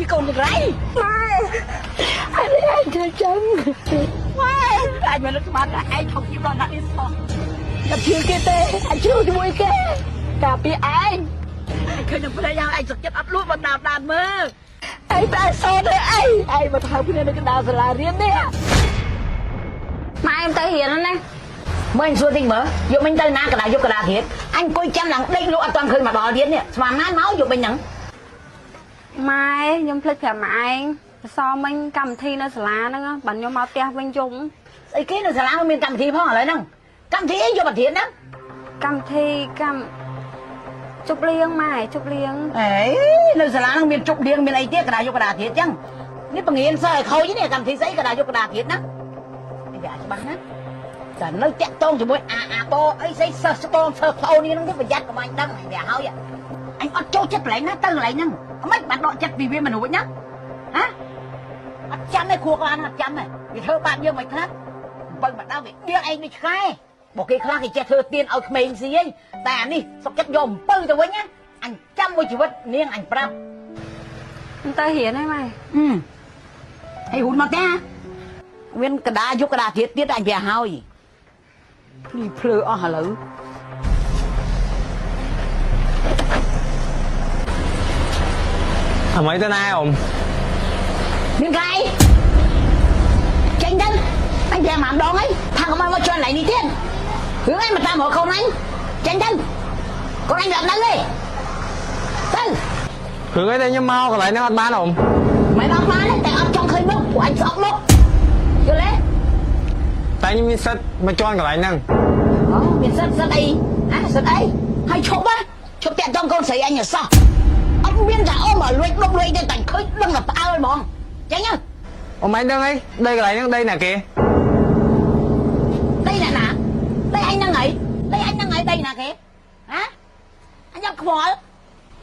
Còn được đấy mai anh chơi chân mai anh mà nó bắt anh không chịu đòn nặng đi sao gặp chưa kia tê anh chưa cho môi kia cà phê anh khơi nhầm phải nhau anh giật chết ấp luôn vào đàn mơ anh ta sao đấy anh mà thằng kia nó cái đào là riêng đấy mà em tới hiện anh nè mới anh xua tinh mở dù mình tới na cái đào thiệt anh coi chăm lặng đây lộ toàn khơi mà đỏ điên nè mà nát máu dù mình nhẫn mai nhung phịch cả mai so mình cầm thi nó lá nó bắn nhung máu teo bên chung cái nó lá mình cầm thi phong ở lại nè cầm thi vô bật thiệt đó cầm thi cầm chụp liêng mai chụp liêng ấy nó lá nó miền chụp liêng miền ấy tiếc cái đào thiệt chăng nếu bằng nghiền soi khâu chứ này cầm thi giấy cái đào thiệt đó bây giờ cho bạn á giờ nó chẹt tôn cho bôi to ấy giấy sơ tôn sơ khâu đi nó biết phải dắt của anh đâm để hao vậy anh ăn trâu chất lấy nó tư lại nhá mấy bạn đọ chất vì mà nổi nhá hả chăn này cuộc lan chăn này vì thơ bạn như mày khác vâng bạn đau bị điên anh đi khai một cái khác thì che thơ tiên ở mình gì ấy tàn đi sọc chất dòm tư cho với nhá anh chăm với chị vật niên anh pram anh ta hiển ấy mày hay hùn mà ta nguyên cái đá giúp cái đá thiệt tiết anh về hao gì đi phơi ở hà lử mấy tên ai không miếng gai tranh chân anh về mảm đón ấy thằng ông mà cho lại đi tiên hướng anh mà ta mở không anh tranh chân con anh làm đăng đi tư hướng ấy đây nhưng mau còn lại nó ăn bán không mày bán bán đấy tại ấp trong khơi nước của anh sợ nước chưa lấy tại nhưng miếng sắt mà cho còn lại nâng miếng sắt đây sắt ấy hay chụp á chụp tiện trong con sấy anh ở sao ông biên giả ôm ở luyện đông luyện trên cảnh khơi đừng là tao ơi bọn tránh nhá ông mấy đừng ấy đây cái này đây nè kìa đây là nè đây anh đang ấy đây nè kìa hả anh nhóc khổ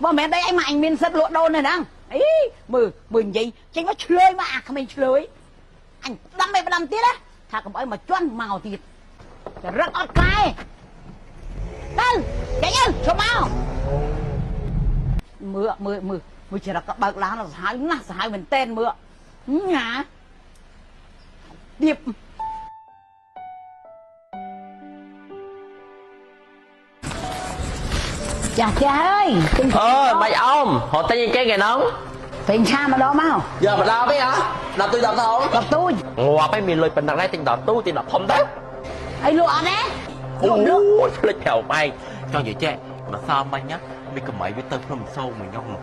bố mẹ đây anh mà anh biên sắt lụa đôn này đang ý mừng gì tránh nó chơi mà không mình chơi anh đâm mày đâm tiết á thà cầm ấy mà choăn màu thịt rất ót cay đơn tránh nhá số bao mưa chỉ là các bậc lá nó hái mình tên mưa hả điệp cha ơi mày ông họ tên như cái nóng tiền cha mà đó máu giờ mà đo biết hả đọc tôi đọc không đọc tôi ngọt cái miền lùi bình đằng này tiền đọc tôi tiền đọc không đấy ấy lụa đấy ôi lấy chèo mày cho vậy chứ mà sao mày nhá vì cầm mày với tên không sâu mày nhông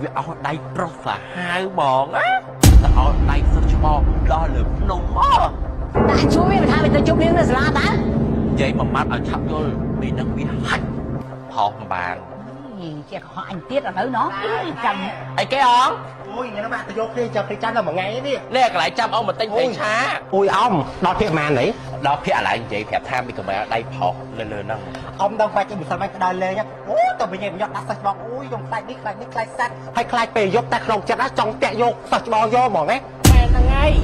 vì ở đây rất là hai bọn á ở đây rất cho bo đo lực nông mò đã chú biết mà thay tôi chụp liên là ta vậy mà mắt ở chậm vô bị năng bị hạch họ bàn che họ anh tiết là nữ nó chồng ấy cái ông ôi nghe nó bạn tôi vô đi cho cái chăn là một ngày đi nè lại chăm ông mà tên phải xá ôi ông đo thiệt màn đấy đó phía lại vậy phép tham đi cầm mày ở đây họ lên đâu ông đâu phải chỉ một sân bay đòi lên nhá ôi tôi bị nhẹ nhọt đã sạch bong ôi dùng tay đi khai sát hay khai bề dốt tay không chết đã trong tẹt vô sạch bong vô mỏ đấy mẹ là ngay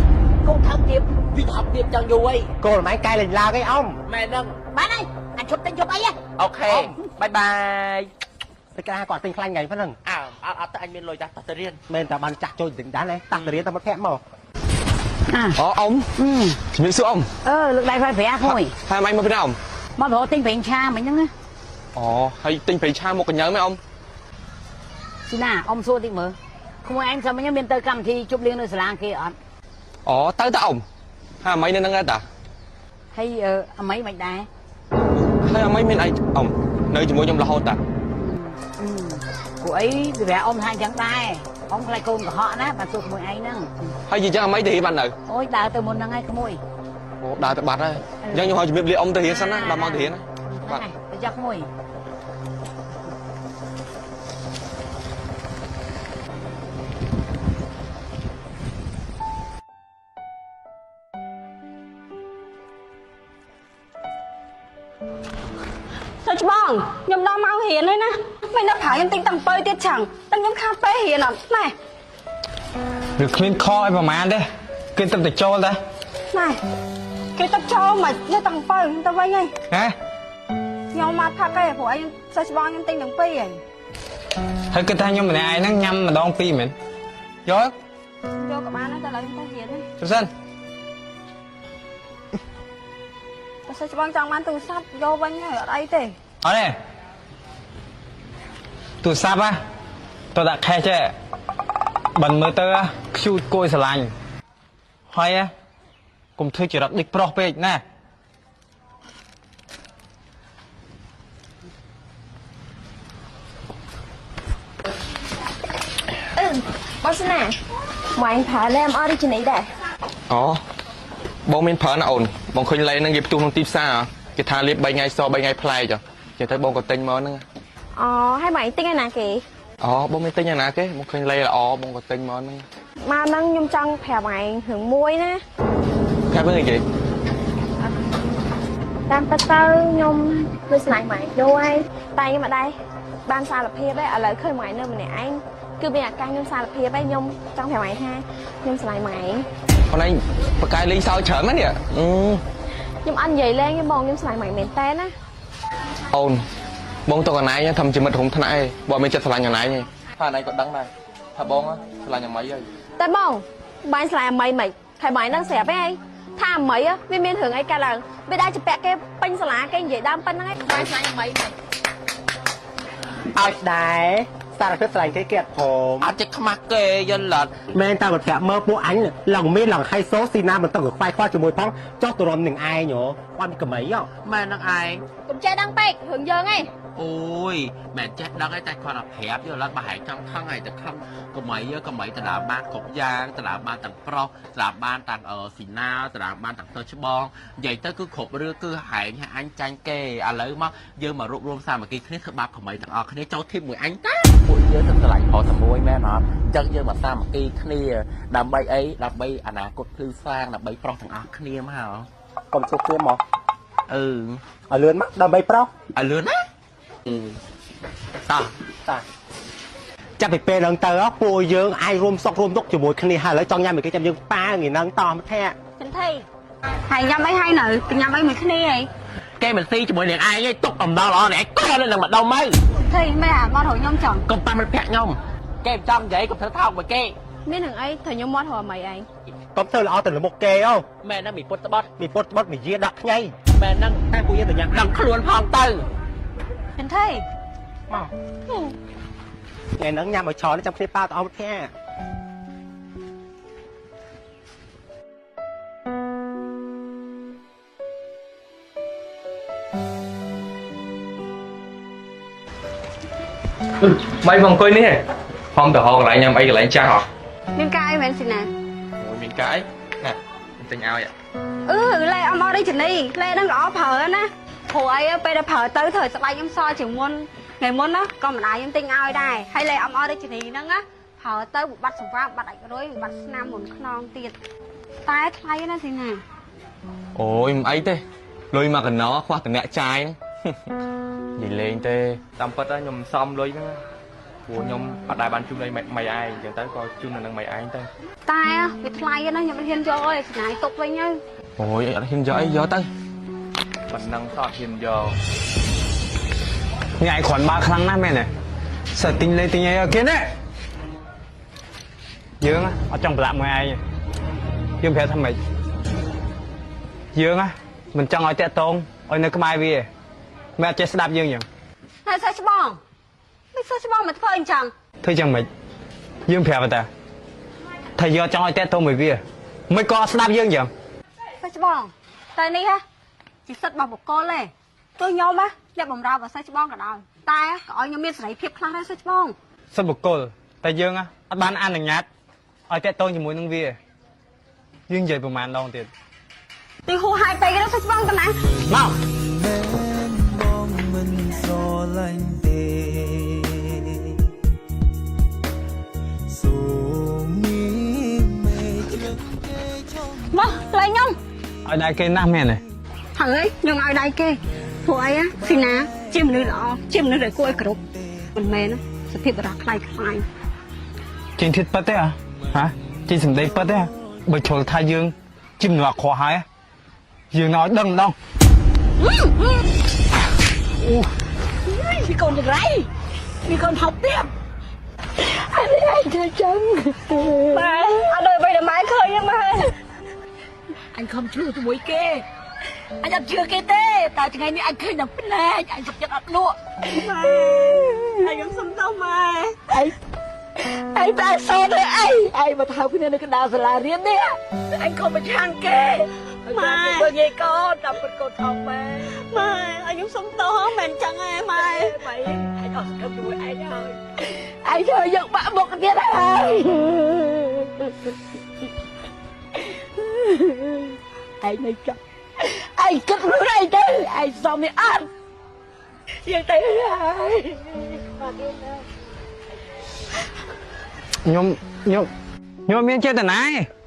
con thằng tiệp đi học tiệp cho vui cô là máy cay lên lao cái ông mẹ nâng bán đây anh chụp tên chụp ấy á ok bye bye cái ca còn tinh khanh ngày phát nâng anh miền lôi ra tạt riêng men ta ban chặt cho đỉnh đá này tạt riêng ta mất thẹm màu ông miếng sữa ông lực đây phải vẽ thôi hai anh mà bên nào mà bộ tinh phiền cha mình nhá hay tinh phải cha một cái nhớ mấy ông xin à ông xua tinh mở không ai anh sao mấy bên tơ cầm thì chụp liên nơi slang kia tới ta ông hai mấy nên đang ra ta hay mấy mày đá hay mấy bên này ông nơi chỉ mua trong là hôn ta của ấy vẽ ông hai trắng tay ông lại côn của họ đó và tụt mùi ấy nữa hay gì chứ mấy thì bạn này ôi đào từ một năng ai không mùi đào từ bạt đây nhưng như họ chỉ biết ông thể hiện sẵn á làm mang thể hiện á này tôi chắc mùi sao chứ bong nhung đo máu hiền đấy nè mày nó phải em tính tầm bơi tiết chẳng tao nhung khá bơi hiền à này được lên kho em vào màn đây kinh tâm để cho đây này cái tao cho mà nó tầm bơi tao vay ngay hả nhau mà thắc cái của anh sao chứ bong em tính tầm bơi à ហើយគិតថាខ្ញុំម្នាក់ឯងហ្នឹងញ៉ាំម្ដងពីរមែនយក យកក៏បានតែឡើយទៅរៀន ប្រសិន បើសិនច្បងចង់បានទូរស័ព្ទយកវិញហើយអត់អីទេ អត់ទេទូរស័ព្ទទៅដាក់ខេសចេះបានមើលទៅខ្ជូតគួយស្រឡាញ់ហើយកុំធ្វើចរិតដូចប្រុសពេកណា បើសិនណាម៉ែប្រើលែមអរិជីនីដែរ អូបងមានប្រើណាអូនបងឃើញលេហ្នឹងគេផ្ទុះក្នុងទីផ្សារគេថាលាប3ថ្ងៃស3ថ្ងៃប្លែកចឹងទៅបងក៏ទិញមកហ្នឹង អូហើយម៉ែទិញឯណាគេ អូបងមានទិញអាណាគេបងឃើញលេល្អបងក៏ទិញមកហ្នឹង មកហ្នឹងខ្ញុំចង់ប្រាប់ម៉ែរឿងមួយណា ប្រាប់វិញគេ តាមពិតទៅខ្ញុំវាស្រឡាញ់ម៉ែយូរហើយតែខ្ញុំអត់ដែរបានសារភាពទេឥឡូវឃើញម៉ែនៅម្នាក់ឯងគឺមានអាការខ្ញុំសារភាពហើយខ្ញុំចង់ប្រាប់ម៉ែថាខ្ញុំស្រឡាញ់ម៉ែ ខ្លួនឯងបកកាយលេងសើចច្រើនណាស់នេះ ខ្ញុំអត់និយាយលេងទេបងខ្ញុំស្រឡាញ់ម៉ែមែនតើណា អូនបងទៅកណៃធ្វើជាមិត្តរួមថ្នាក់ឯងបងមានចិត្តស្រឡាញ់កណៃឯងថាណៃក៏ដឹងដែរថាបងស្រឡាញ់អាម៉ៃហើយ តែបងបាញ់ស្រឡាញ់អាម៉ៃមិនខែម៉ៃហ្នឹងស្រាប់ឯងថាអាម៉ៃវាមានរឿងអីកើតឡើងវាដែរជាពាក់គេពេញសាលាគេនិយាយដើមប៉ុណ្្នឹងឯងបាញ់ស្រឡាញ់អាម៉ៃមិន ឲ្យដែរសារភាពស្រឡាញ់គេគេអត់ព្រម អត់ចេះខ្មាស់គេយល់អត់ មែនតែមកប្រាប់មើលពួកអញឡើងមានឡើងហៃសូស៊ីណាមិនទៅខ្វាយខ្វល់ជាមួយផងចោះទៅរំនឹងឯងហ៎គាត់មានកម្រៃហ៎ ម៉ែនឹងឯង កុំចេះដឹងពេករឿងយើងឯង អូយម៉ែចេះដឹងឯងតែគាត់តែប្រាប់យល់អត់បើហែងចង់ខឹងឯងតែខឹងកម្រៃទៅដើមបានគ្រប់យ៉ាងទៅដើមបានទាំងប្រុសទៅដើមបានទាំងស៊ីណាទៅដើមបានទាំងទៅច្បងនិយាយទៅគឺគ្រប់រឿងគឺហែងឲ្យអញចាញ់គេឥឡូវមកយើងមករួបរวมសាមគ្គីគ្នាធ្វើបាបកម្រៃទាំងអស់គ្នាចូលធីមមួយអញតាពួកយើងទៅឆ្លាញ់ប្រុសតែមួយមែនអត់ចឹងយើងមកសាមគ្គីគ្នាដើម្បីអីដើម្បីអនាគតភ្លឺស្វាងដើម្បីប្រុសទាំងអស់គ្នាមក កុំជួបគ្នាមក ឲ្យ លឿនមកដើម្បីប្រុស លឿនណាតោះ តាចាប់ពីពេលហ្នឹងទៅពួកយើងអាចរួមសុខរួមទុក្ខជាមួយគ្នាហើយឥឡូវចង់ញ៉ាំគេចាំយើងប៉ាថ្ងៃហ្នឹងតមកថា ចិនថៃ ហើយញ៉ាំអីហើយនៅញ៉ាំអីមួយគ្នាហី គេមិនស៊ីជាមួយនឹងឯងឯងទុកអំដៅល្អនេះឯងកោះនៅនឹងម្ដុំទៅ ថៃមែនអាមករកខ្ញុំចង់ កុំប៉ះមិត្តភក្តិខ្ញុំគេមិនចង់និយាយកុំធ្វើថោកមួយគេ មានរឿងអីត្រូវខ្ញុំមកធ្វើអ្វីឯង កុំធ្វើល្អទៅលើមុខគេអូ មែនហ្នឹងមានពុតត្បត់ មានពុតបត់និយាយដាក់ថ្ងៃ មែនហ្នឹង តែពួកយើងទៅញ៉ាំ ដឹងខ្លួនផងទៅ ចិនថៃ មកថ្ងៃហ្នឹងញ៉ាំឲ្យច្រើនចាំគ្នាប៉ាទៅអស់ផ្ទះ ម៉ៃបងអង្គុយនេះហំទៅហោកន្លែងញ៉ាំអីកន្លែងចាស់ហ៎ មានការអីមែនស៊ីណា អូយមានកាយណាទិញឲ្យ លេអំអរិជីនីលេហ្នឹងល្អប្រើណាព្រោះអីពេលដែលប្រើទៅត្រូវស្បែកខ្ញុំសជាងមុនថ្ងៃមុនណាក៏ម្ដាយខ្ញុំទិញឲ្យដែរហើយលេអំអរិជីនីហ្នឹងណាប្រើទៅបាត់សង្វាបាត់អាចរុយបាត់ស្នាមមុនខ្នងទៀតតែថ្លៃណាស៊ីណា អូយមិនអីទេលុយមកកណោខ្វះតំណាក់ចាយហ្នឹងនិយាយលេងទេតាមពិតខ្ញុំសំលុយហ្នឹងព្រោះខ្ញុំអត់ដែលបានជូនឲ្យម៉ៃឯងអញ្ចឹងទៅក៏ជូននៅនឹងម៉ៃឯងទៅ តែវាថ្លៃណាខ្ញុំមិនហ៊ានយកទេស្នាយទុកវិញទៅ អូយអត់ហ៊ានយកអីយកទៅប៉ុណ្ណឹងសោះហ៊ានយក ញ៉ៃគ្រាន់បើខ្លាំងណាស់មែនទេសិតទិញលេទិញអីឲ្យគេណាយើងអត់ចង់ប្រឡាក់មួយឯងយើងប្រាប់ថាម៉េចយើងមិនចង់ឲ្យតាក់តងឲ្យនៅក្បែរវាមិនអត់ចេះស្ដាប់យើងចឹង ហើយសិស្សច្បងមិនសិស្សច្បងមកធ្វើអញ្ចឹង ធ្វើចឹងម៉េចយើងប្រាប់តាថាយកចង់ឲ្យតាក់តងមួយវាមិនក៏ស្ដាប់យើងចឹង សិស្សច្បងតែនេះហ៎ជាសិទ្ធិរបស់បុគ្គលទេទោះខ្ញុំអ្នកបំរើរបស់សិស្សច្បងក៏ដោយតែក៏ឲ្យខ្ញុំមានសេរីភាពខ្លះដែរសិស្សច្បង សិទ្ធិបុគ្គលតែយើងអត់បានអនុញ្ញាតឲ្យតាក់តងជាមួយនឹងវាយើងនិយាយប្រហែលដងទៀត ទីហូហាយពេកទៅសិស្សច្បងទៅណា មក មកលេងខ្ញុំ ឲ្យដៃគេណាស់មែនទេ ហើយខ្ញុំឲ្យដៃគេព្រោះអីស៊ីណាជាមនុស្សល្អជាមនុស្សដែលគួរឲ្យគោរពមិនមែនសភាពបរាខ្លាយខ្លាយ ចេញធៀបប៉ិតទេហ៎ចេញសម្ដីប៉ិតទេបើជ្រុលថាយើងជាមនុស្សអាក្រក់ហើយយើងនៅឲ្យដឹងម្ដង ពីកូនចង្រៃ ច มีคนhọc tiếp អានេះឯងធ្វើចឹង ម៉ែអត់ដូចបីតែម៉ែឃើញទេម៉ែ anh không chừaជាមួយគេ anhអត់ជឿគេទេតែថ្ងៃនេះអញឃើញដល់ភ្នែកអញសុខចិត្តអត់លក់ ម៉ែហើយខ្ញុំសុំទោសម៉ែ ឯងតែសោតឲ្យឯងមកថើគ្នានៅកណ្ដាលសាលារៀននេះ anh không phải chánគេម៉ែមើលងាយកូនតាមពិតកូនថោកម៉ែ ម៉ែហើយខ្ញុំសុំទោសមិនចឹងទេម៉ែ ម៉ែអញអត់ស្គាល់ជាមួយឯងហើយ ឯងធ្វើយកបាក់មុខទៀតហើយ ឯងនៅចាប់ឯងគិតខ្លួនឯងទៅឯងសមនេះអត់យើងទៅហើយមកគេណា ខ្ញុំមានចេតនាទេ